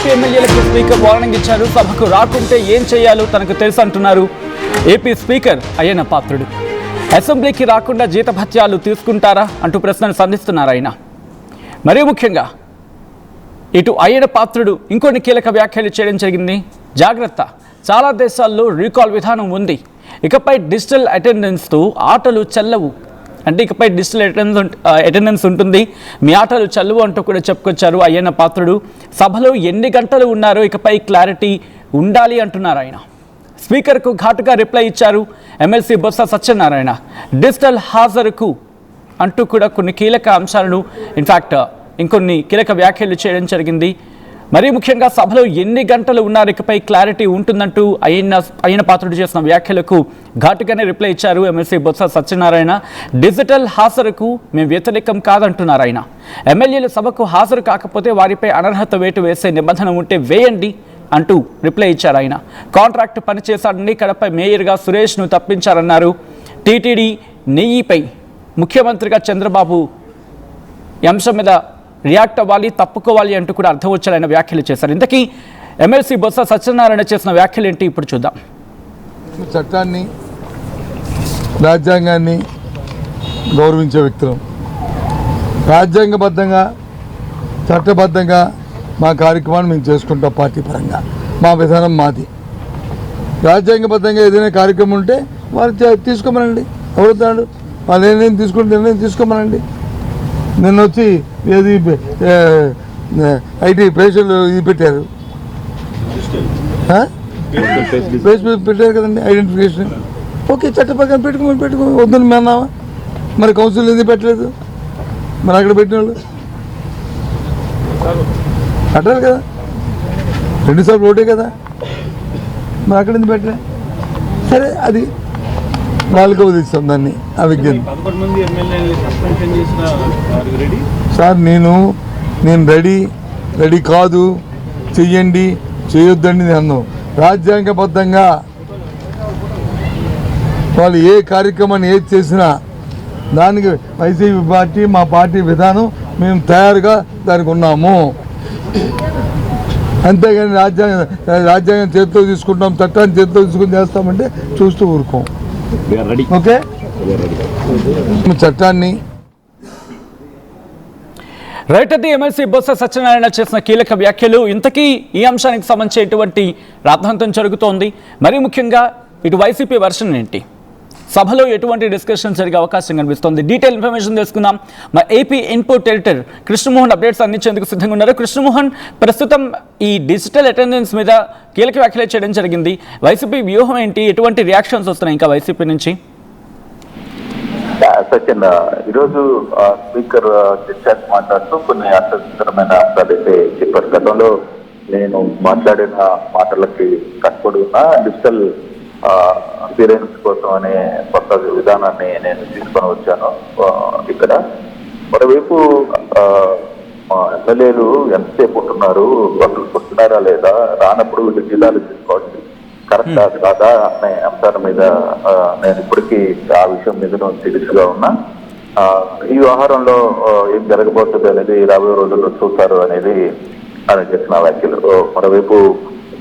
YCP ఎమ్మెల్యేలకు speaker warning ఇచ్చారు. సభకు రాకుంటే ఏం చేయాలో తనకు తెలుసు అంటున్నారు ఏపీ స్పీకర్ అయ్యన్న పాత్రుడు. అసెంబ్లీకి రాకుండా జీతభత్యాలు తీసుకుంటారా అంటూ ప్రశ్నలు సంధిస్తున్నారు ఆయన. మరీ ముఖ్యంగా ఇటు అయ్యన్న పాత్రుడు ఇంకొన్ని కీలక వ్యాఖ్యలు చేయడం జరిగింది. జాగ్రత్త, చాలా దేశాల్లో రీకాల్ విధానం ఉంది, ఇకపై డిజిటల్ అటెండెన్స్తో ఆటలు చెల్లవు. అంటే ఇకపై డిజిటల్ అటెండెన్స్ ఉంటుంది, మీ ఆటలు చెల్లవు అంటూ కూడా చెప్పుకొచ్చారు అయ్యన్న పాత్రుడు. సభలో ఎన్ని గంటలు ఉన్నారో ఇకపై క్లారిటీ ఉండాలి అంటున్నారు ఆయన. స్పీకర్కు ఘాటుగా రిప్లై ఇచ్చారు ఎమ్మెల్సీ బొత్స సత్యనారాయణ. డిజిటల్ హాజరుకు అంటూ కూడా కొన్ని కీలక అంశాలను, ఇన్ఫ్యాక్ట్ ఇంకొన్ని కీలక వ్యాఖ్యలు జరిగింది. మరీ ముఖ్యంగా సభలో ఎన్ని గంటలు ఉన్నారు ఇకపై క్లారిటీ ఉంటుందంటూ అయ్యన్న పాత్రుడు చేసిన వ్యాఖ్యలకు ఘాటుగానే రిప్లై ఇచ్చారు ఎమ్మెల్సీ బొత్స సత్యనారాయణ. డిజిటల్ హాజరుకు మేము వ్యతిరేకం కాదంటున్నారు ఆయన. ఎమ్మెల్యేలు సభకు హాజరు కాకపోతే వారిపై అనర్హత వేటు వేసే నిబంధన ఉంటే వేయండి అంటూ రిప్లై ఇచ్చారు ఆయన. కాంట్రాక్ట్ పనిచేశాడని కడప మేయర్గా సురేష్ను తప్పించారన్నారు. టీటీడీ నెయ్యిపై ముఖ్యమంత్రిగా చంద్రబాబు ఈ అంశం మీద రియాక్ట్ అవ్వాలి, తప్పుకోవాలి అంటూ కూడా అర్థం వచ్చేలా వ్యాఖ్యలు చేశారు. ఇంతకీ ఎమ్మెల్సీ బొత్స సత్యనారాయణ చేసిన వ్యాఖ్యలు ఏంటి ఇప్పుడు చూద్దాం. చట్టాన్ని, రాజ్యాంగాన్ని గౌరవించే వ్యక్తులు, రాజ్యాంగబద్ధంగా చట్టబద్ధంగా మా కార్యక్రమాన్ని మేము చేసుకుంటాం. పార్టీ పరంగా మా విధానం మాది. రాజ్యాంగబద్ధంగా ఏదైనా కార్యక్రమం ఉంటే వారు తీసుకోమనండి. ఎవరుతాడు వాళ్ళు ఏదైనా తీసుకుంటే నిర్ణయం తీసుకోమనండి. నిన్న వచ్చి ఏది ఐటీ పేషెంట్లు ఇది పెట్టారు, పెట్టారు కదండి ఐడెంటిఫికేషన్. ఓకే, చట్ట ప్రకారం పెట్టుకో వద్దని మేము అన్నావా? మరి కౌన్సిల్ ఎందుకు పెట్టలేదు? మరి అక్కడ పెట్టిన వాళ్ళు పెట్టాలి కదా, 2 సార్లు ఓటే కదా, మరి అక్కడ ఎందుకు పెట్టలే? సరే, అది వాళ్ళకి వదిలిస్తాం దాన్ని. ఆ విజ్ఞానం సార్, నేను రెడీ కాదు, చెయ్యండి చేయొద్దండి నేను. రాజ్యాంగబద్ధంగా వాళ్ళు ఏ కార్యక్రమాన్ని ఏది చేసినా దానికి వైసీపీ పార్టీ, మా పార్టీ విధానం మేము తయారుగా దానికి ఉన్నాము. అంతేగాని రాజ్యాంగం చేతితో తీసుకుంటాం, చట్టాన్ని చేతితో తీసుకుని చేస్తామంటే చూస్తూ ఊరుకోం. ఓకే, చట్టాన్ని రైట్. అది ఎమ్మెల్సీ బొత్స సత్యనారాయణ చేసిన కీలక వ్యాఖ్యలు. ఇంతకీ ఈ అంశానికి సంబంధించి ఎటువంటి రాద్ధాంతం జరుగుతోంది? మరీ ముఖ్యంగా ఇటు వైసీపీ వర్షన్ ఏంటి? సభలో ఎటువంటి డిస్కషన్ జరిగే అవకాశం కనిపిస్తోంది? డీటెయిల్ ఇన్ఫర్మేషన్ తెలుసుకుందాం. మా AP input editor Krishnamohan updates అందించేందుకు సిద్ధంగా ఉన్నారు. కృష్ణమోహన్, ప్రస్తుతం ఈ డిజిటల్ అటెండెన్స్ మీద కీలక వ్యాఖ్యలు చేయడం జరిగింది. వైసీపీ వ్యూహం ఏంటి? ఎటువంటి రియాక్షన్స్ వస్తున్నాయి ఇంకా వైసీపీ నుంచి? సచిన్, ఈరోజు స్పీకర్ డిశ్చార్జ్ మాట్లాడుతూ కొన్ని ఆసక్తికరమైన అంశాలు అయితే చెప్పారు. గతంలో నేను మాట్లాడిన మాటలకి కట్టుబడి ఉన్న డిజిటల్ అపీరెన్స్ కోసం అనే కొత్త విధానాన్ని నేను తీసుకొని వచ్చాను. ఇక్కడ మరోవైపు ఎమ్మెల్యేలు ఎంతసేపు ఉంటున్నారు, వాళ్ళు వస్తున్నారా లేదా, రానప్పుడు వీళ్ళు జిల్లాలు తీసుకోవాలి కరెక్టా కాదా అనే అంశాల మీద నేను ఇప్పటికీ ఆ విషయం మీద సీరియస్ గా ఉన్నా. ఈ వ్యవహారంలో ఏం జరగబోతుంది అనేది రాబోయే రోజుల్లో చూస్తారు అనేది ఆయన చేసిన వ్యాఖ్యలు. మరోవైపు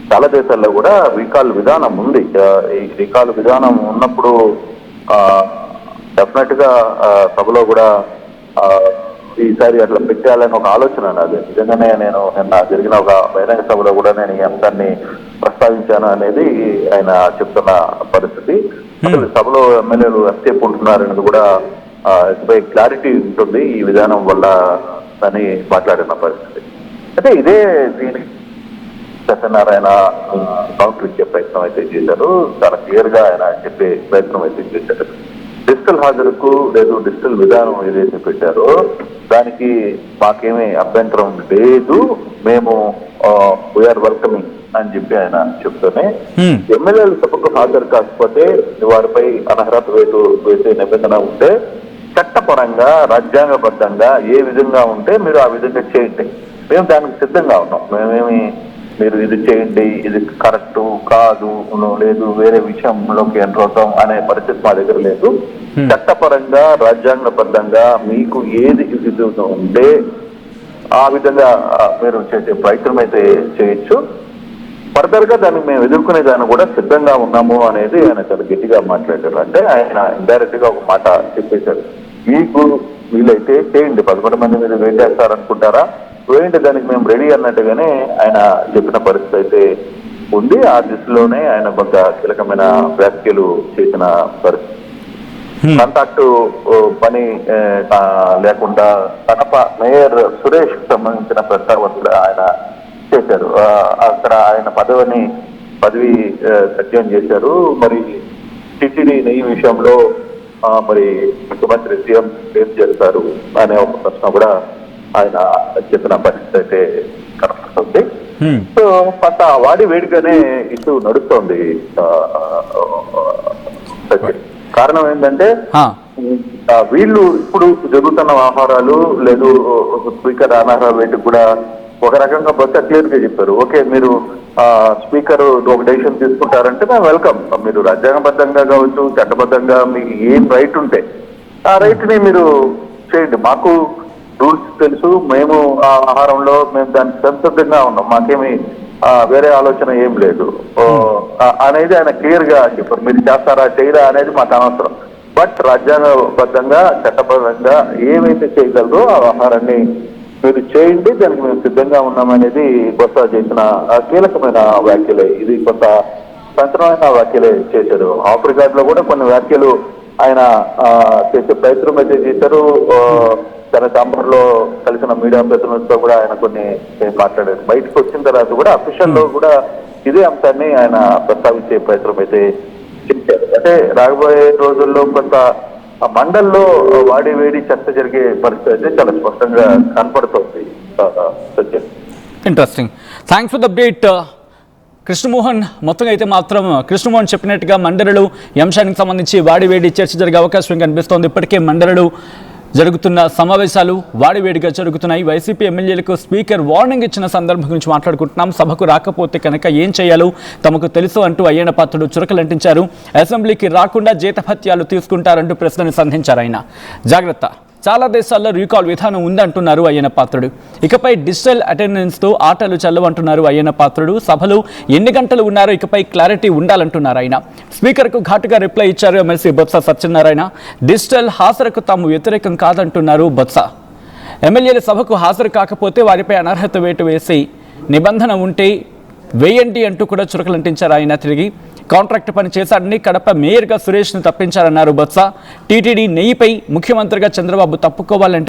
చాలా దేశాల్లో కూడా రీకాల్ విధానం ఉంది. ఈ రీకాల్ విధానం ఉన్నప్పుడు డెఫినెట్ గా సభలో కూడా ఈసారి అట్లా పెట్టాలని ఒక ఆలోచన నాది. నిజంగానే నేను నిన్న జరిగిన ఒక బహిరంగ సభలో కూడా నేను ఈ అంశాన్ని ప్రస్తావించాను అనేది ఆయన చెప్తున్న పరిస్థితి. అసలు సభలో ఎమ్మెల్యేలు ఎంతసేపు ఉంటున్నారనేది కూడా క్లారిటీ ఉంటుంది ఈ విధానం వల్ల అని మాట్లాడిన పరిస్థితి. అంటే ఇదే దీనికి సత్యనారాయణ కౌంటర్ ఇచ్చే ప్రయత్నం అయితే చేశారు. చాలా క్లియర్ గా ఆయన చెప్పే ప్రయత్నం అయితే చేశారు. డిజిటల్ హాజరుకు లేదు డిజిటల్ విధానం ఏదైతే పెట్టారో దానికి మాకేమీ అభ్యంతరం లేదు, మేము వీఆర్ వెల్కమింగ్ అని చెప్పి ఆయన చెప్తూనే ఎమ్మెల్యేల సభకు హాజరు కాకపోతే వారిపై అనర్హత వేటు వేసే నిబంధన ఉంటే చట్టపరంగా రాజ్యాంగబద్ధంగా ఏ విధంగా ఉంటే మీరు ఆ విధంగా చేయండి, మేము దానికి సిద్ధంగా ఉన్నాం. మేమేమి మీరు ఇది చేయండి, ఇది కరెక్ట్ కాదు, లేదు వేరే విషయంలోకి ఎంటర్ అవుతాం అనే పరిస్థితి మా దగ్గర లేదు. చట్టపరంగా రాజ్యాంగబద్ధంగా మీకు ఏది ఉంటే ఆ విధంగా మీరు చేసే ప్రయత్నం అయితే చేయొచ్చు. ఫర్దర్ గా దాన్ని మేము ఎదుర్కొనే దాన్ని కూడా సిద్ధంగా ఉన్నాము అనేది ఆయన చాలా గట్టిగా మాట్లాడారు. అంటే ఆయన ఇండైరెక్ట్ గా ఒక మాట చెప్పేశారు, మీకు వీలైతే చేయండి, 11 మంది మీద వేటేస్తారనుకుంటారా, వేయండి, దానికి మేము రెడీ అన్నట్టుగానే ఆయన చెప్పిన పరిస్థితి అయితే ఉంది. ఆ దిశలోనే ఆయన కొంత కీలకమైన వ్యాఖ్యలు చేసిన పరిస్థితి. కాంటాక్ట్ పని లేకుండా కడప మేయర్ సురేష్ కు సంబంధించిన ప్రస్తావన కూడా ఆయన చేశారు. అక్కడ ఆయన పదవి సత్యం చేశారు. మరి టిటిడి నెయ్యి విషయంలో మరి ముఖ్యమంత్రి సీఎం ఏం చేస్తారు అనే ఒక ప్రశ్న కూడా ఆయన చెప్పిన పరిస్థితి అయితే కనపడుతుంది. సో కొంత వాడి వేడిగానే ఇష్యూ నడుస్తోంది. కారణం ఏంటంటే వీళ్ళు ఇప్పుడు జరుగుతున్న వ్యవహారాలు లేదు, స్పీకర్ అనర్హ వేటికి కూడా ఒక రకంగా బొత్స క్లియర్ గా చెప్పారు, ఓకే మీరు స్పీకర్ ఒక డెసిషన్ తీసుకుంటారంటే మేము వెల్కమ్, మీరు రాజ్యాంగబద్ధంగా కావచ్చు చట్టబద్ధంగా మీకు ఏం రైట్ ఉంటే ఆ రైట్ ని మీరు చేయండి, మాకు రూల్స్ తెలుసు, మేము ఆ ఆహారంలో మేము దానికి సంసిద్ధంగా ఉన్నాం, మాకేమి వేరే ఆలోచన ఏం లేదు అనేది ఆయన క్లియర్ గా చెప్పారు. మీరు చేస్తారా చేయరా అనేది మాకు అనవసరం, బట్ రాజ్యాంగబద్ధంగా చట్టబద్ధంగా ఏమైతే చేయగలరో ఆ వ్యవహారాన్ని మీరు చేయండి, దానికి మేము సిద్ధంగా ఉన్నామనేది బొత్స చేసిన కీలకమైన వ్యాఖ్యలే. ఇది కొంత సంచలనమైన వ్యాఖ్యలే చేశారు. ఆఫ్ రికార్డ్ లో కూడా కొన్ని వ్యాఖ్యలు ఆయన చేసే ప్రయత్నం అయితే చేశారు. తన ఛాంబర్ లో కలిసిన మీడియా ప్రతినిధులతో కూడా ఆయన కొన్ని మాట్లాడారు. బయటకు వచ్చిన తర్వాత కూడా అఫీషియల్ లో కూడా ఇదే అంశాన్ని ఆయన ప్రస్తావించే ప్రయత్నం అయితే చేశారు. అంటే రాబోయే రోజుల్లో కొంత మండల్లో వాడి వేడి చర్చ జరిగే పరిస్థితి అయితే చాలా స్పష్టంగా కనపడుతుంది. Interesting, thanks for the update Krishnamohan. మొత్తంగా అయితే మాత్రం కృష్ణమోహన్ చెప్పినట్టుగా మండలిలో ఈ అంశానికి సంబంధించి వాడి వేడి చర్చ జరిగే అవకాశం కనిపిస్తోంది. ఇప్పటికే మండలిలో జరుగుతున్న సమావేశాలు వాడివేడిగా జరుగుతున్నాయి. వైసీపీ ఎమ్మెల్యేలకు స్పీకర్ వార్నింగ్ ఇచ్చిన సందర్భం గురించి మాట్లాడుకుంటున్నాం. సభకు రాకపోతే కనుక ఏం చేయాలో తమకు తెలుసు అంటూ అయ్యన్న పాత్రుడు చురకలంటించారు. అసెంబ్లీకి రాకుండా జీతభత్యాలు తీసుకుంటారంటూ ప్రశ్నను సంధించారు ఆయన. జాగ్రత్త, చాలా దేశాల్లో రీకాల్ విధానం ఉందంటున్నారు అయ్యన్న పాత్రుడు. ఇకపై డిజిటల్ అటెండెన్స్తో ఆటలు చల్లవంటున్నారు అయ్యన్న పాత్రుడు. సభలో ఎన్ని గంటలు ఉన్నారో ఇకపై క్లారిటీ ఉండాలంటున్నారు ఆయన. స్పీకర్కు ఘాటుగా రిప్లై ఇచ్చారు ఎమ్మెల్సీ బొత్స సత్యనారాయణ. డిజిటల్ హాజరుకు తాము వ్యతిరేకం కాదంటున్నారు బొత్స. ఎమ్మెల్యేలు సభకు హాజరు కాకపోతే వారిపై అనర్హత వేటు వేసి నిబంధన ఉంటే వేయండి అంటూ కూడా చురకలంటించారు ఆయన. తిరిగి కాంట్రాక్ట్ పని చేశాడని కడప మేయర్గా సురేష్ను తప్పించారన్నారు బొత్స. టీటీడీ నెయ్యిపై ముఖ్యమంత్రిగా చంద్రబాబు తప్పుకోవాలంటే